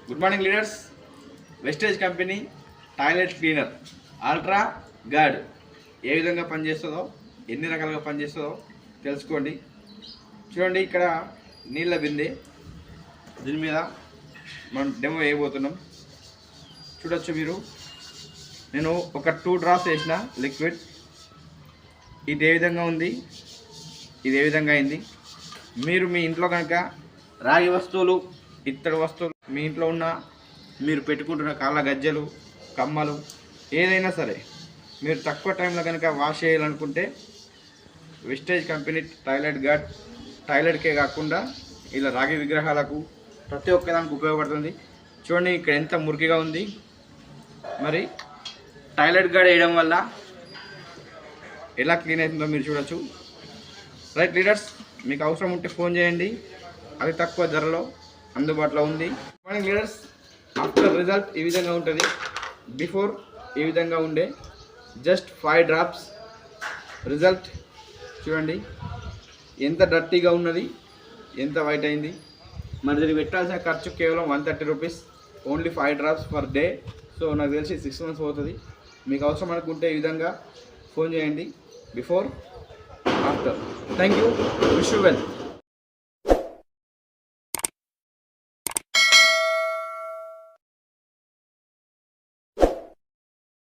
Good morning leaders. Vestige company toilet cleaner ultra guard ఏ విధంగా పనిచేస్తుందో, ఎన్ని రకాలుగా పనిచేస్తుందో తెలుసుకోండి. చూడండి, ఇక్కడ నీళ్ళ బిందె, దీని మీద మనం డెమో వేయబోతున్నాం. చూడొచ్చు మీరు. నేను ఒక 2 డ్రాప్స్ వేసిన లిక్విడ్. ఇది ఏ విధంగా ఉంది, ఇది ఏ విధంగా అయింది. మీరు మీ ఇంట్లో కనుక రాగి వస్తువులు, ఇత్తడి వస్తువులు మీ ఇంట్లో ఉన్న, మీరు పెట్టుకుంటున్న కాళ్ళ గజ్జలు, కమ్మలు ఏదైనా సరే మీరు తక్కువ టైంలో కనుక వాష్ చేయాలనుకుంటే వెస్టేజ్ కంపెనీ టాయిలెట్ గార్డ్ టాయిలెట్కే కాకుండా ఇలా రాగి విగ్రహాలకు ప్రతి ఒక్కదానికి ఉపయోగపడుతుంది. చూడండి, ఇక్కడ ఎంత మురికిగా ఉంది. మరి టాయిలెట్ గార్డ్ వేయడం వల్ల ఎలా క్లీన్ అవుతుందో మీరు చూడొచ్చు. రైట్ లీడర్స్, మీకు అవసరం ఉంటే ఫోన్ చేయండి, అది తక్కువ ధరలో అందుబాటులో ఉంది. మార్నింగ్ లీడర్స్, ఆఫ్టర్ రిజల్ట్ ఈ విధంగా ఉంటుంది. బిఫోర్ ఈ విధంగా ఉండే జస్ట్ 5 డ్రాప్స్ రిజల్ట్ చూడండి, ఎంత డర్టీగా ఉన్నది, ఎంత వైట్ అయింది. మరి దీనికి పెట్టాల్సిన ఖర్చు కేవలం 130 rupees, only 5 drops per day. So నాకు తెలిసి 6 months అవుతుంది. మీకు అవసరం అనుకుంటే ఈ విధంగా ఫోన్ చేయండి, before after. Thank you, wish you well.